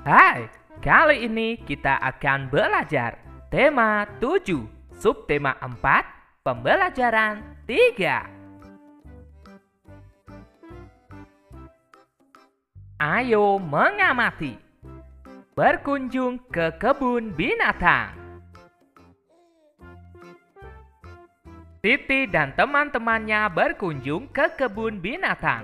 Hai, kali ini kita akan belajar tema 7, subtema 4, pembelajaran 3. Ayo mengamati. Berkunjung ke kebun binatang. Titi dan teman-temannya berkunjung ke kebun binatang.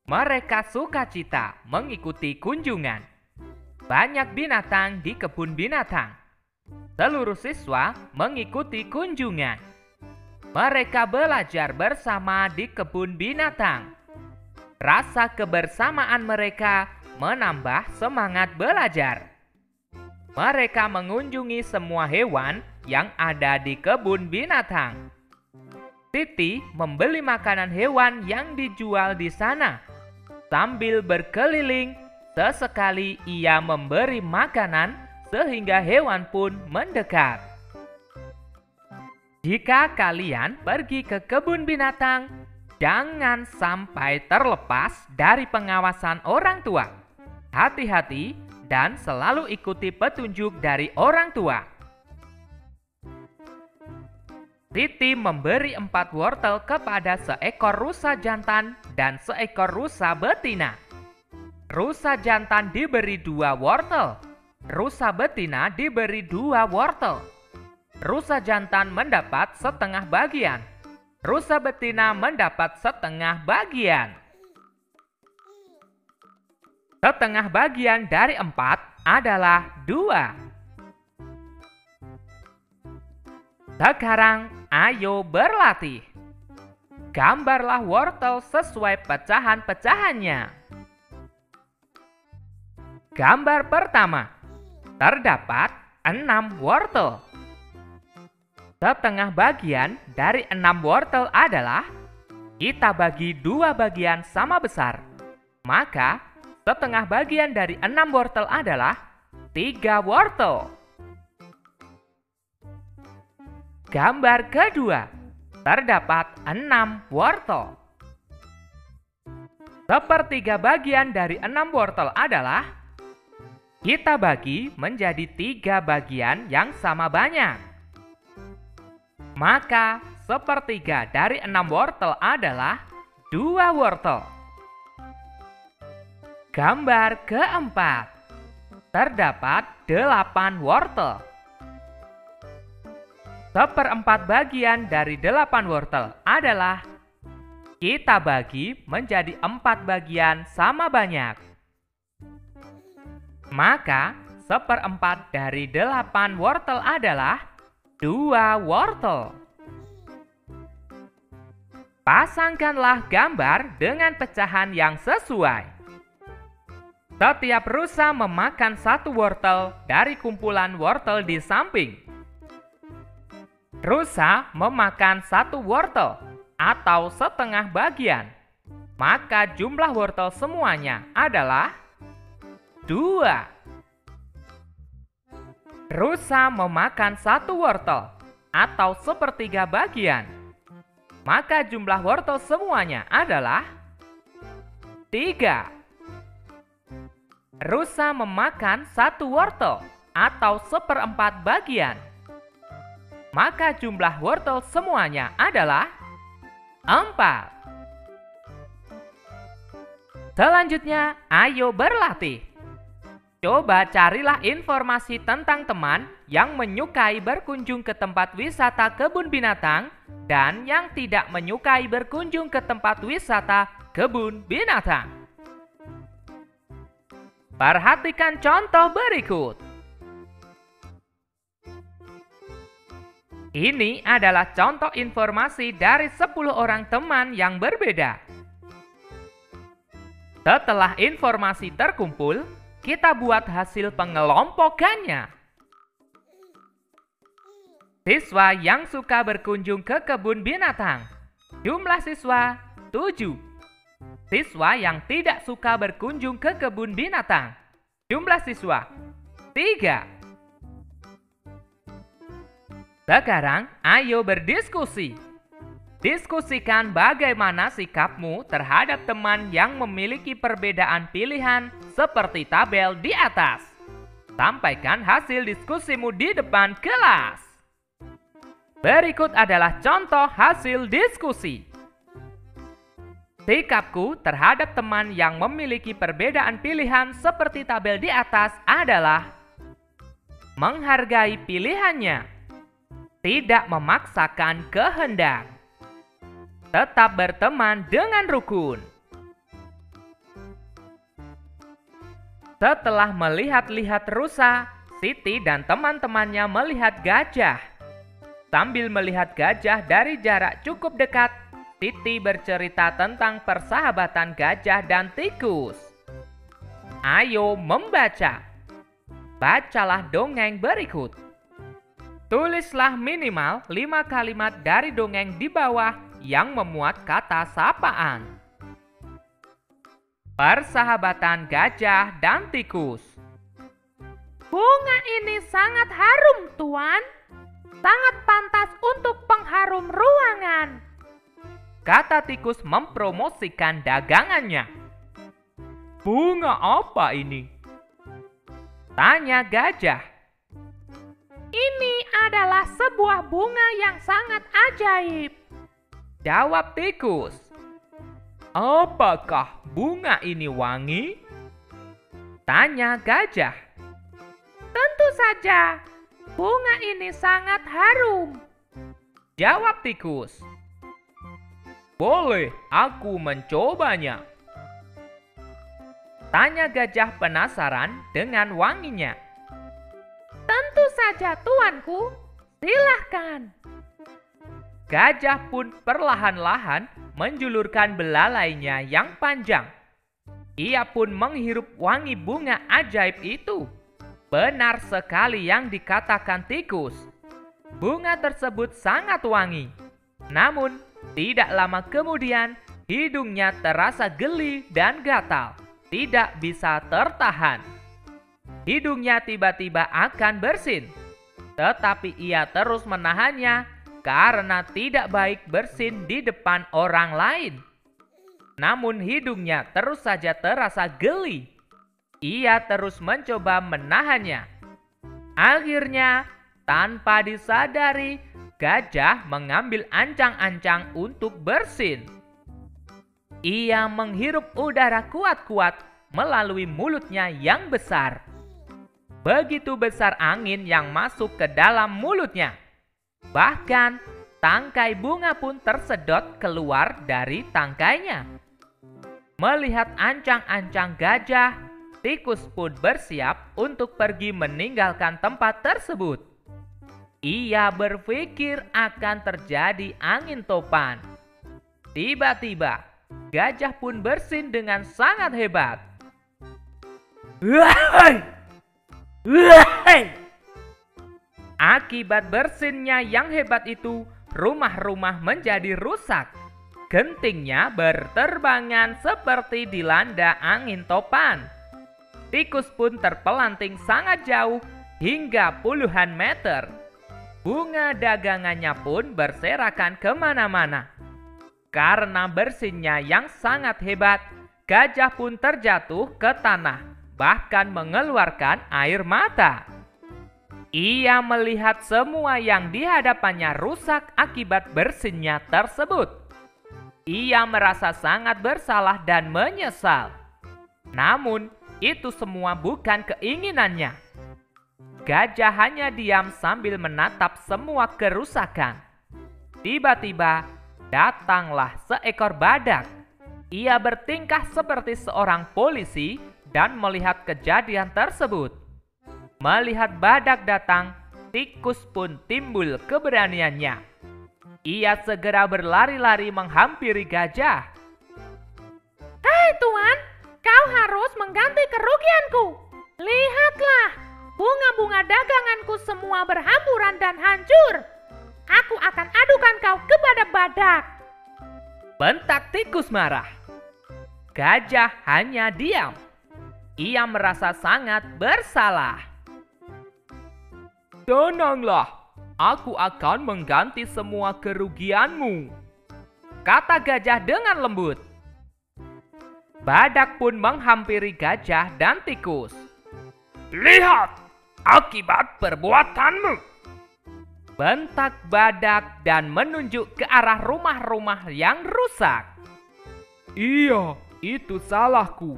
Mereka sukacita mengikuti kunjungan. Banyak binatang di kebun binatang. Seluruh siswa mengikuti kunjungan. Mereka belajar bersama di kebun binatang. Rasa kebersamaan mereka menambah semangat belajar. Mereka mengunjungi semua hewan yang ada di kebun binatang. Titi membeli makanan hewan yang dijual di sana. Sambil berkeliling, sesekali ia memberi makanan sehingga hewan pun mendekat. Jika kalian pergi ke kebun binatang, jangan sampai terlepas dari pengawasan orang tua. Hati-hati dan selalu ikuti petunjuk dari orang tua. Titi memberi 4 wortel kepada seekor rusa jantan dan seekor rusa betina. Rusa jantan diberi 2 wortel. Rusa betina diberi 2 wortel. Rusa jantan mendapat setengah bagian. Rusa betina mendapat setengah bagian. Setengah bagian dari 4 adalah 2. Sekarang, ayo berlatih. Gambarlah wortel sesuai pecahan-pecahannya. Gambar pertama, terdapat 6 wortel. Setengah bagian dari 6 wortel adalah kita bagi 2 bagian sama besar. Maka, setengah bagian dari 6 wortel adalah 3 wortel. Gambar kedua, terdapat 6 wortel. Sepertiga bagian dari 6 wortel adalah kita bagi menjadi 3 bagian yang sama banyak. Maka sepertiga dari 6 wortel adalah 2 wortel. Gambar keempat, terdapat 8 wortel. Seperempat bagian dari 8 wortel adalah kita bagi menjadi 4 bagian sama banyak. Maka seperempat dari 8 wortel adalah 2 wortel. Pasangkanlah gambar dengan pecahan yang sesuai. Setiap rusa memakan 1 wortel dari kumpulan wortel di samping. Rusa memakan 1 wortel atau setengah bagian. Maka jumlah wortel semuanya adalah 2. Rusa memakan 1 wortel atau sepertiga bagian. Maka jumlah wortel semuanya adalah 3. Rusa memakan 1 wortel atau seperempat bagian. Maka jumlah wortel semuanya adalah 4. Selanjutnya, ayo berlatih. Coba carilah informasi tentang teman yang menyukai berkunjung ke tempat wisata kebun binatang dan yang tidak menyukai berkunjung ke tempat wisata kebun binatang. Perhatikan contoh berikut. Ini adalah contoh informasi dari 10 orang teman yang berbeda. Setelah informasi terkumpul, kita buat hasil pengelompokannya. Siswa yang suka berkunjung ke kebun binatang. Jumlah siswa 7. Siswa yang tidak suka berkunjung ke kebun binatang. Jumlah siswa 3. Sekarang, ayo berdiskusi. Diskusikan bagaimana sikapmu terhadap teman yang memiliki perbedaan pilihan seperti tabel di atas. Sampaikan hasil diskusimu di depan kelas. Berikut adalah contoh hasil diskusi. Sikapku terhadap teman yang memiliki perbedaan pilihan seperti tabel di atas adalah menghargai pilihannya, tidak memaksakan kehendak, tetap berteman dengan rukun. Setelah melihat-lihat rusa, Siti dan teman-temannya melihat gajah. Sambil melihat gajah dari jarak cukup dekat, Siti bercerita tentang persahabatan gajah dan tikus. Ayo membaca. Bacalah dongeng berikut. Tulislah minimal 5 kalimat dari dongeng di bawah yang memuat kata sapaan. Persahabatan gajah dan tikus. Bunga ini sangat harum, Tuan. Sangat pantas untuk pengharum ruangan. Kata tikus mempromosikan dagangannya. Bunga apa ini? Tanya gajah. Ini adalah sebuah bunga yang sangat ajaib. Jawab tikus. Apakah bunga ini wangi? Tanya gajah. Tentu saja, bunga ini sangat harum. Jawab tikus. Boleh aku mencobanya? Tanya gajah penasaran dengan wanginya. Tentu saja, tuanku. Silahkan. Gajah pun perlahan-lahan menjulurkan belalainya yang panjang. Ia pun menghirup wangi bunga ajaib itu. Benar sekali yang dikatakan tikus. Bunga tersebut sangat wangi. Namun, tidak lama kemudian, hidungnya terasa geli dan gatal. Tidak bisa tertahan. Hidungnya tiba-tiba akan bersin. Tetapi ia terus menahannya karena tidak baik bersin di depan orang lain. Namun hidungnya terus saja terasa geli. Ia terus mencoba menahannya. Akhirnya, tanpa disadari, gajah mengambil ancang-ancang untuk bersin. Ia menghirup udara kuat-kuat melalui mulutnya yang besar. Begitu besar angin yang masuk ke dalam mulutnya. Bahkan, tangkai bunga pun tersedot keluar dari tangkainya. Melihat ancang-ancang gajah, tikus pun bersiap untuk pergi meninggalkan tempat tersebut. Ia berpikir akan terjadi angin topan. Tiba-tiba, gajah pun bersin dengan sangat hebat. Akibat bersinnya yang hebat itu, rumah-rumah menjadi rusak. Gentingnya berterbangan seperti dilanda angin topan. Tikus pun terpelanting sangat jauh hingga puluhan meter. Bunga dagangannya pun berserakan kemana-mana. Karena bersinnya yang sangat hebat, gajah pun terjatuh ke tanah, bahkan mengeluarkan air mata. Ia melihat semua yang di hadapannya rusak akibat bersinnya tersebut. Ia merasa sangat bersalah dan menyesal. Namun, itu semua bukan keinginannya. Gajah hanya diam sambil menatap semua kerusakan. Tiba-tiba, datanglah seekor badak. Ia bertingkah seperti seorang polisi dan melihat kejadian tersebut. Melihat badak datang, tikus pun timbul keberaniannya. Ia segera berlari-lari menghampiri gajah. Hei Tuan, kau harus mengganti kerugianku. Lihatlah, bunga-bunga daganganku semua berhamburan dan hancur. Aku akan adukan kau kepada badak. Bentak tikus marah. Gajah hanya diam. Ia merasa sangat bersalah. Tenanglah, aku akan mengganti semua kerugianmu. kata gajah dengan lembut. Badak pun menghampiri gajah dan tikus. "Lihat akibat perbuatanmu!" bentak badak dan menunjuk ke arah rumah-rumah yang rusak. "Iya, itu salahku,"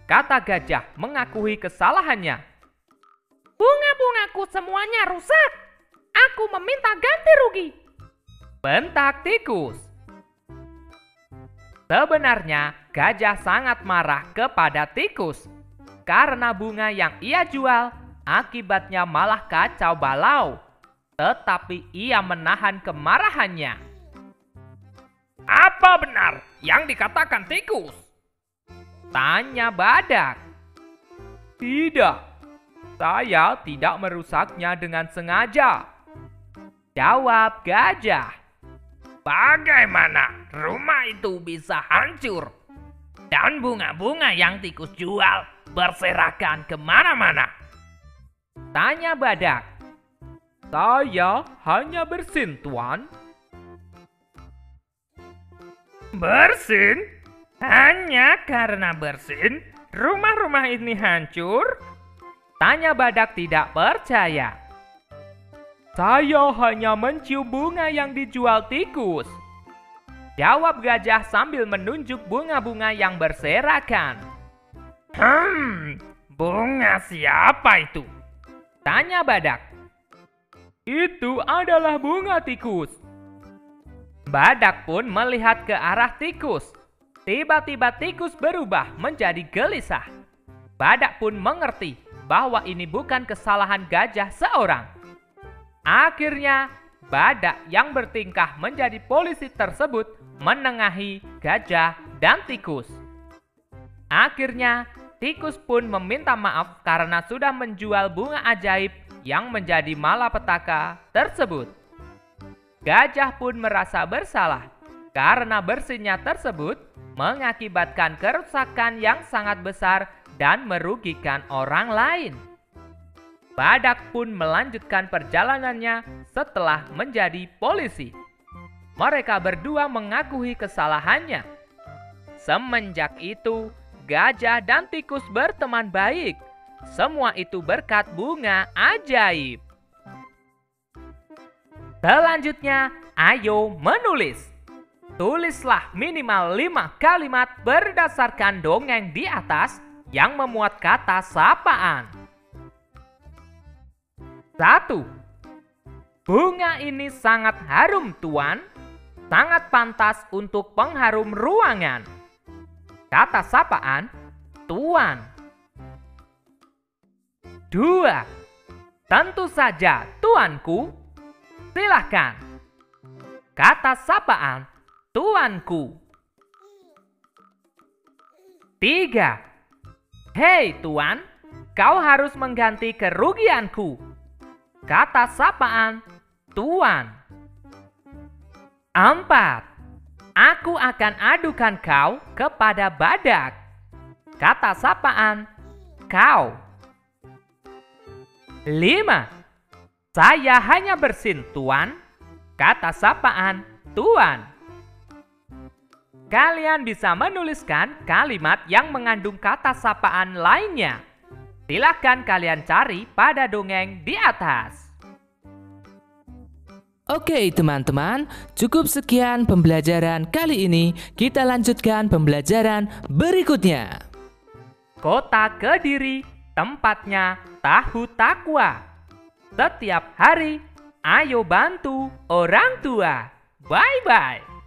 kata gajah mengakui kesalahannya. Bunga-bungaku semuanya rusak. Aku meminta ganti rugi, bentak tikus. Sebenarnya gajah sangat marah kepada tikus karena bunga yang ia jual akibatnya malah kacau balau. Tetapi ia menahan kemarahannya. "Apa benar yang dikatakan tikus?" tanya badak. "Tidak, saya tidak merusaknya dengan sengaja," jawab gajah. "Bagaimana rumah itu bisa hancur? Dan bunga-bunga yang tikus jual berserakan kemana-mana?" tanya badak. "Saya hanya bersin, Tuan." "Bersin? Hanya karena bersin, rumah-rumah ini hancur?" tanya badak tidak percaya. "Saya hanya mencium bunga yang dijual tikus," jawab gajah sambil menunjuk bunga-bunga yang berserakan. Bunga siapa itu?" tanya badak. "Itu adalah bunga tikus." Badak pun melihat ke arah tikus. Tiba-tiba tikus berubah menjadi gelisah. Badak pun mengerti bahwa ini bukan kesalahan gajah seorang. Akhirnya, badak yang bertingkah menjadi polisi tersebut menengahi gajah dan tikus. Akhirnya, tikus pun meminta maaf karena sudah menjual bunga ajaib yang menjadi malapetaka tersebut. Gajah pun merasa bersalah karena bersinnya tersebut mengakibatkan kerusakan yang sangat besar dan merugikan orang lain. Badak pun melanjutkan perjalanannya setelah menjadi polisi. Mereka berdua mengakui kesalahannya. Semenjak itu, gajah dan tikus berteman baik. Semua itu berkat bunga ajaib. Selanjutnya, ayo menulis. Tulislah minimal 5 kalimat berdasarkan dongeng di atas yang memuat kata sapaan. 1. Bunga ini sangat harum, Tuan. Sangat pantas untuk pengharum ruangan. Kata sapaan, Tuan. 2. Tentu saja, Tuanku. Silahkan. Kata sapaan, Tuanku. 3. Hei Tuan, kau harus mengganti kerugianku. Kata sapaan, Tuan. 4. Aku akan adukan kau kepada badak. Kata sapaan, kau. 5. Saya hanya bersin, Tuan. Kata sapaan, Tuan. Kalian bisa menuliskan kalimat yang mengandung kata sapaan lainnya. Silakan kalian cari pada dongeng di atas. Oke teman-teman, cukup sekian pembelajaran kali ini. Kita lanjutkan pembelajaran berikutnya. Kota Kediri, tempatnya tahu takwa. Setiap hari, ayo bantu orang tua. Bye-bye.